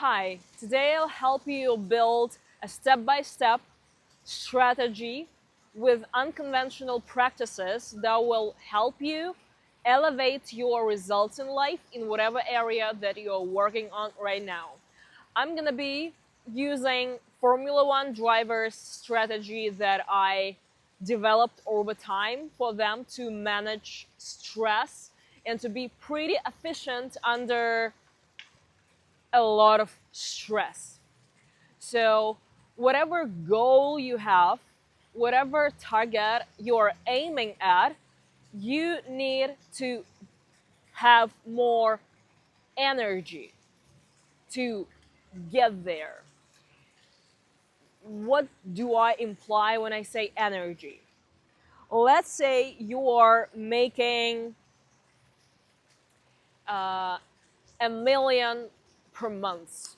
Hi, today I'll help you build a step-by-step strategy with unconventional practices that will help you elevate your results in life in whatever area that you're working on right now. I'm gonna be using Formula One drivers strategy that I developed over time for them to manage stress and to be pretty efficient under a lot of stress. So, whatever goal you have, whatever target you're aiming at, you need to have more energy to get there. What do I imply when I say energy? Let's say you are making uh, 1 million per month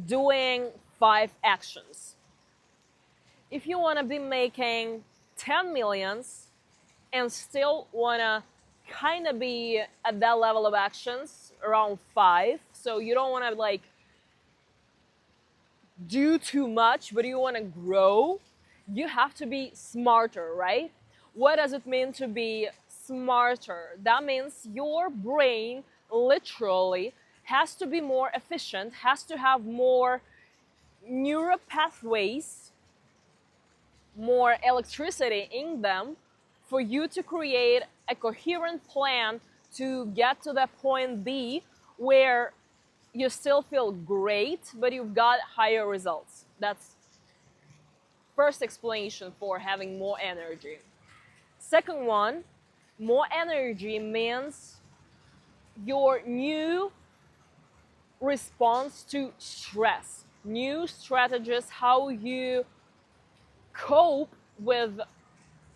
doing 5 actions. If you want to be making 10 millions and still want to kind of be at that level of actions around 5, so you don't want to like do too much but you want to grow, you have to be smarter, right? What does it mean to be smarter? That means your brain literally has to be more efficient, has to have more neural pathways, more electricity in them for you to create a coherent plan to get to that point B where you still feel great, but you've got higher results. That's first explanation for having more energy. Second one, more energy means your new response to stress, new strategies, how you cope with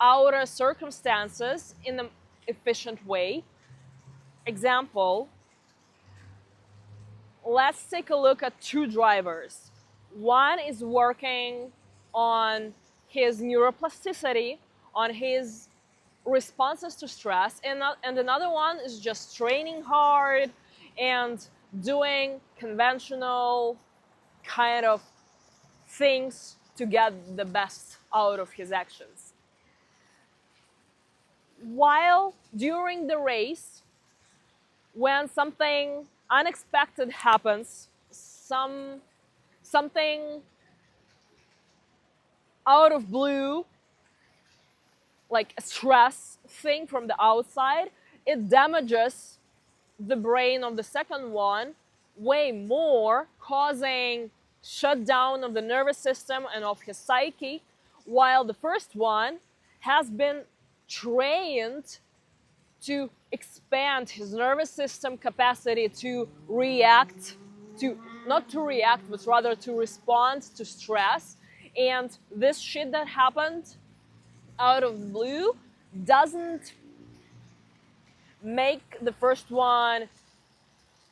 outer circumstances in an efficient way. Example, let's take a look at two drivers. One is working on his neuroplasticity, on his responses to stress, and another one is just training hard and doing conventional kind of things to get the best out of his actions. While during the race, when something unexpected happens, something out of blue, like a stress thing from the outside, it damages the brain of the second one way more, causing shutdown of the nervous system and of his psyche, while the first one has been trained to expand his nervous system capacity to react, to not to react but rather to respond to stress. And this shit that happened out of blue doesn't make the first one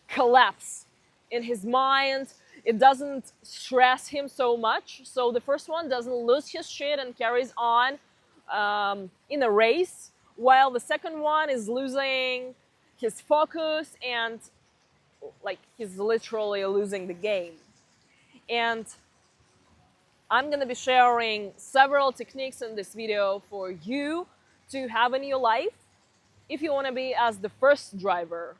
collapse in his mind. It doesn't stress him so much, so the first one doesn't lose his shit and carries on in a race, while the second one is losing his focus and like he's literally losing the game. And I'm gonna be sharing several techniques in this video for you to have in your life if you want to be as the first driver.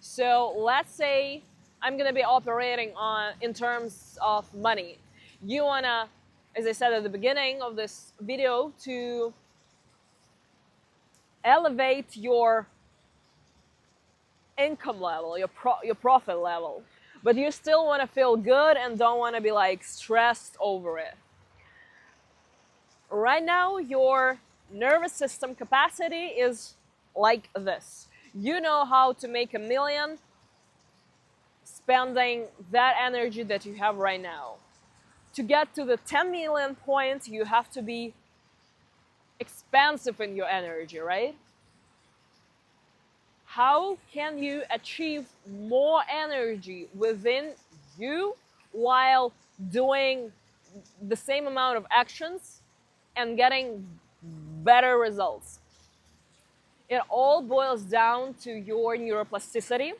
So let's say I'm gonna be operating on in terms of money. You wanna, as I said at the beginning of this video, to elevate your income level, your profit level, but you still want to feel good and don't want to be like stressed over it. Right now, your nervous system capacity is like this. You know how to make 1 million spending that energy that you have right now. To get to the 10 million point, you have to be expansive in your energy, right? How can you achieve more energy within you while doing the same amount of actions and getting better results? It all boils down to your neuroplasticity.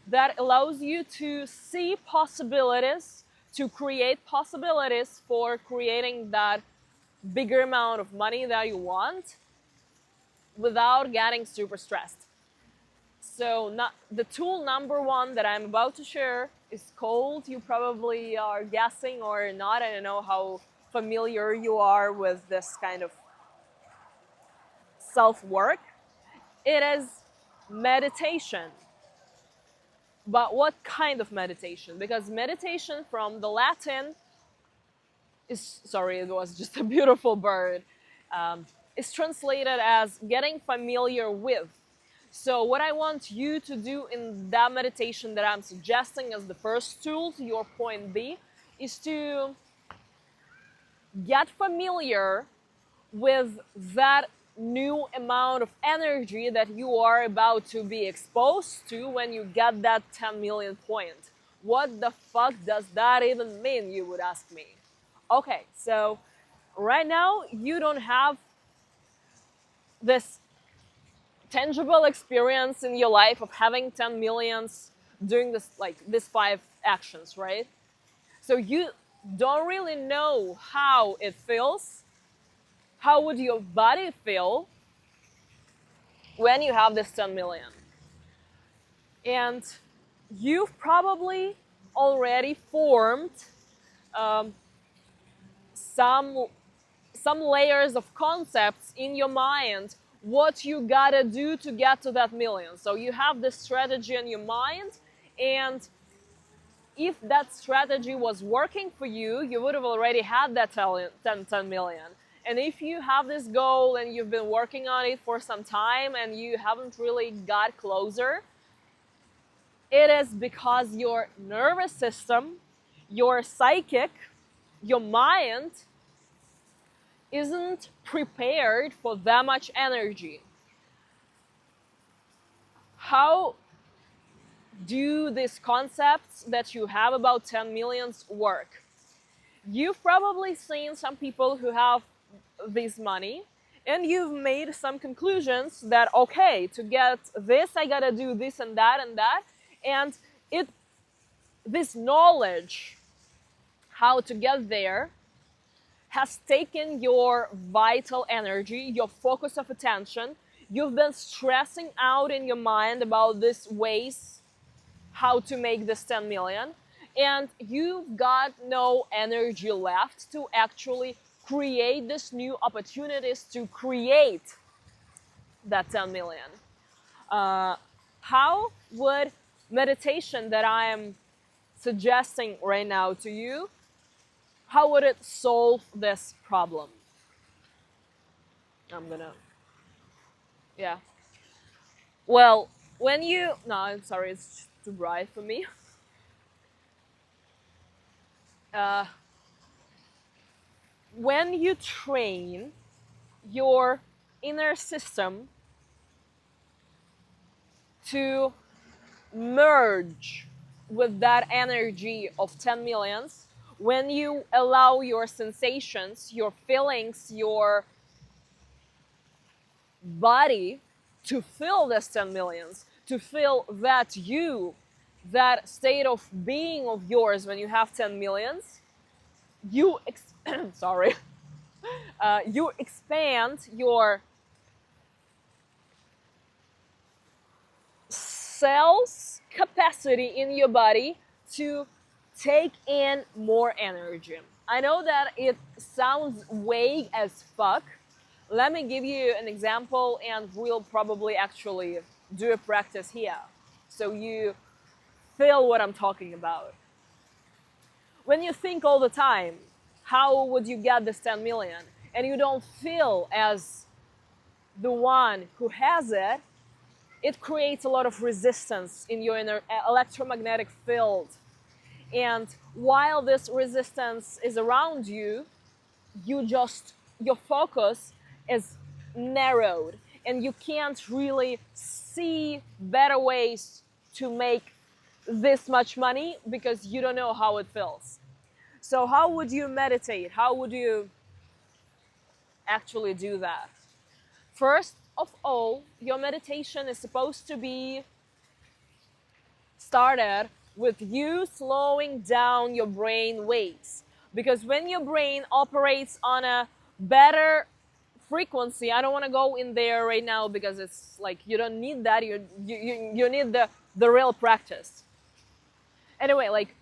that allows you to see possibilities, to create possibilities for creating that bigger amount of money that you want without getting super stressed. So the tool number one that I'm about to share is called, you probably are guessing or not, I don't know how familiar you are with this kind of self-work. It is meditation. But what kind of meditation? Because meditation from the Latin is, sorry, it was just a beautiful bird, is translated as getting familiar with. So what I want you to do in that meditation that I'm suggesting as the first tool to your point B is to get familiar with that new amount of energy that you are about to be exposed to when you get that 10 million point. What the fuck does that even mean, you would ask me? Okay, so right now you don't have this tangible experience in your life of having 10 millions doing this, like these 5 actions, right? So you don't really know how it feels. How would your body feel when you have this 10 million? And you've probably already formed um, some layers of concepts in your mind what you gotta do to get to that million. So you have this strategy in your mind, and if that strategy was working for you, you would have already had that 10 million. And if you have this goal and you've been working on it for some time and you haven't really got closer, it is because your nervous system, your psychic, your mind isn't prepared for that much energy. How do these concepts that you have about 10 millions work? You've probably seen some people who have this money and you've made some conclusions that, okay, to get this I gotta do this and that and that, and this knowledge how to get there has taken your vital energy, your focus of attention. You've been stressing out in your mind about these ways how to make this 10 million, and you've got no energy left to actually create these new opportunities to create that 10 million. How would meditation that I am suggesting right now to you, how would it solve this problem? I'm gonna, yeah. Well, when you, no, I'm sorry, it's too bright for me. Uh, when you train your inner system to merge with that energy of 10 millions, when you allow your sensations, your feelings, your body to feel this 10 millions, to feel that you, that state of being of yours when you have 10 millions, you sorry, you expand your cells capacity in your body to take in more energy. I know that it sounds vague as fuck. Let me give you an example and we'll probably actually do a practice here so you feel what I'm talking about. When you think all the time, how would you get this 10 million? And you don't feel as the one who has it, it creates a lot of resistance in your inner electromagnetic field. And while this resistance is around you, your focus is narrowed and you can't really see better ways to make this much money because you don't know how it feels. So how would you meditate? How would you actually do that? First of all, your meditation is supposed to be started with you slowing down your brain waves. Because when your brain operates on a better frequency, I don't want to go in there right now because it's like you don't need that. You need the real practice. Anyway, like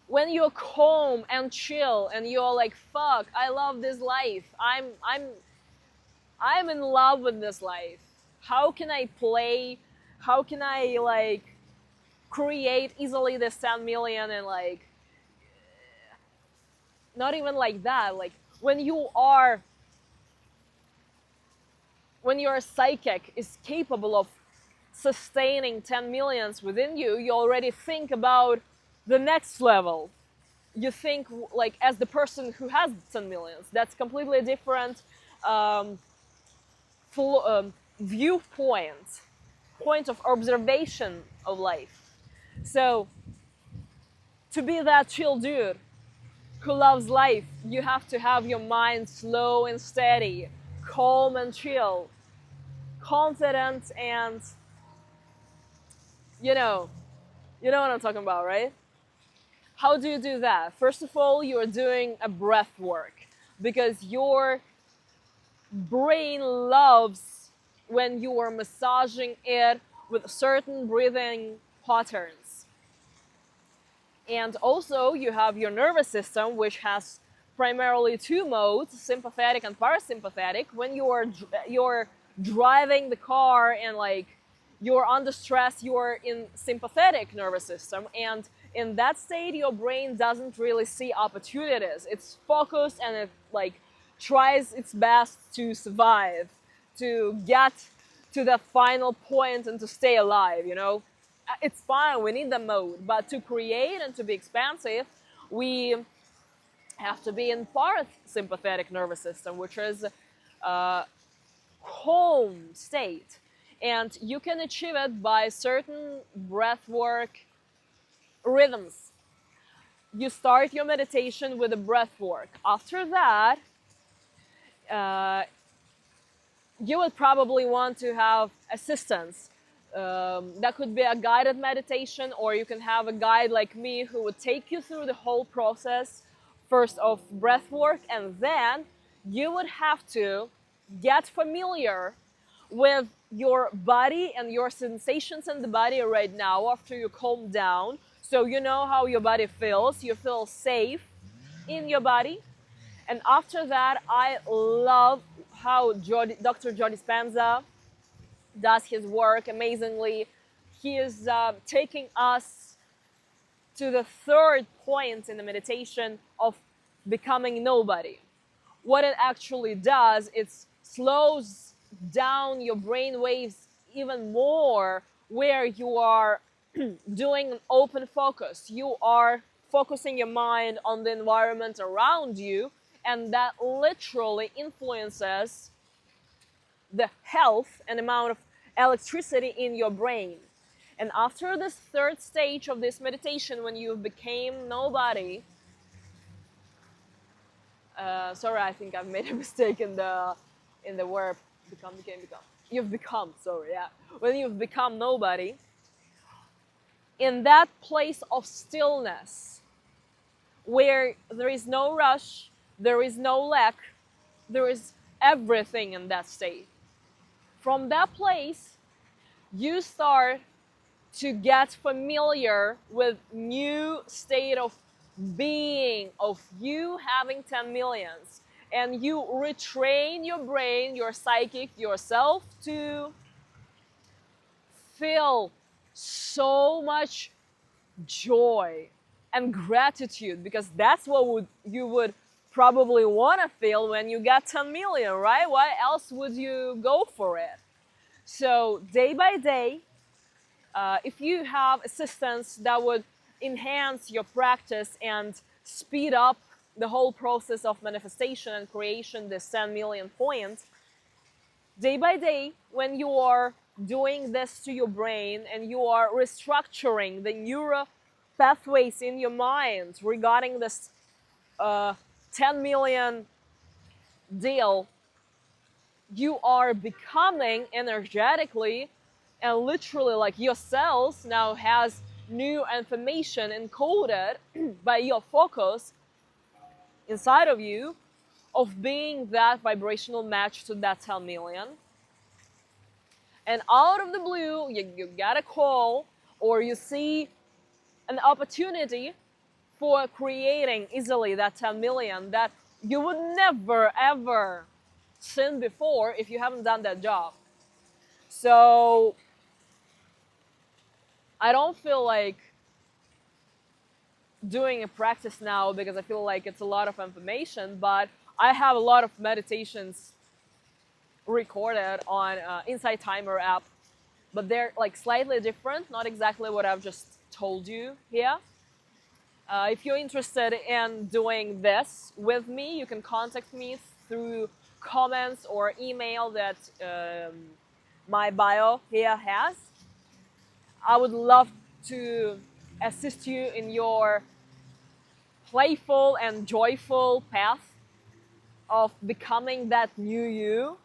when you're calm and chill and you're like, fuck, I love this life. I'm in love with this life. How can I play? How can I like create easily this 10 million and like not even like that. Like when your psychic is capable of sustaining 10 millions within you, you already think about the next level. You think like as the person who has 10 millions. That's completely different um, viewpoint, point of observation of life. So to be that chill dude who loves life, you have to have your mind slow and steady, calm and chill, confident, and you know what I'm talking about, right? How do you do that? First of all, you're doing a breath work because your brain loves when you are massaging it with certain breathing patterns. And also you have your nervous system, which has primarily two modes, sympathetic and parasympathetic. When you're driving the car and like you're under stress, you're in sympathetic nervous system, and in that state your brain doesn't really see opportunities. It's focused and it like tries its best to survive, to get to the final point and to stay alive, you know? It's fine, we need the mode, but to create and to be expansive, we have to be in parasympathetic nervous system, which is a calm state. And you can achieve it by certain breath work rhythms. You start your meditation with a breath work. After that, uh, you would probably want to have assistance. That could be a guided meditation, or you can have a guide like me who would take you through the whole process first of breath work, and then you would have to get familiar with your body and your sensations in the body right now after you calm down, so you know how your body feels. You feel safe in your body. And after that, I love how Dr. Joe Dispenza does his work amazingly. He is taking us to the third point in the meditation of becoming nobody. What it actually does, it slows down your brain waves even more, where you are doing an open focus. You are focusing your mind on the environment around you, and that literally influences the health and amount of electricity in your brain. And after this third stage of this meditation, when you became nobody, sorry, I think I've made a mistake in the verb become, became, become. You've become, sorry, yeah. When you've become nobody, in that place of stillness, where there is no rush, there is no lack, there is everything in that state. From that place, you start to get familiar with new state of being, of you having 10 millions. And you retrain your brain, your psychic, yourself to feel so much joy and gratitude, because that's what you would probably want to feel when you got 10 million, right? Why else would you go for it? So day by day, if you have assistance that would enhance your practice and speed up the whole process of manifestation and creation, this 10 million point, day by day, when you are doing this to your brain and you are restructuring the neural pathways in your mind regarding this 10 million deal, you are becoming energetically and literally, like your cells now has new information encoded by your focus inside of you of being that vibrational match to that 10 million. And out of the blue, you get a call or you see an opportunity for creating easily that 10 million that you would never ever seen before if you haven't done that job. So I don't feel like doing a practice now because I feel like it's a lot of information, but I have a lot of meditations recorded on Insight Timer app, but they're like slightly different, not exactly what I've just told you here. If you're interested in doing this with me, you can contact me through comments or email that my bio here has. I would love to assist you in your playful and joyful path of becoming that new you,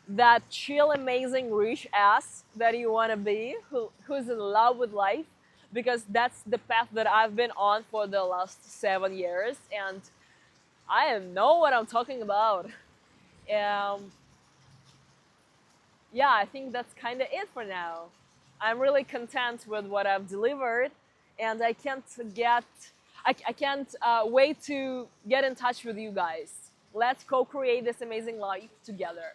that chill, amazing, rich ass that you want to be, who's in love with life, because that's the path that I've been on for the last 7 years, and I know what I'm talking about. Yeah, I think that's kind of it for now. I'm really content with what I've delivered, and I can't wait to get in touch with you guys. Let's co-create this amazing life together.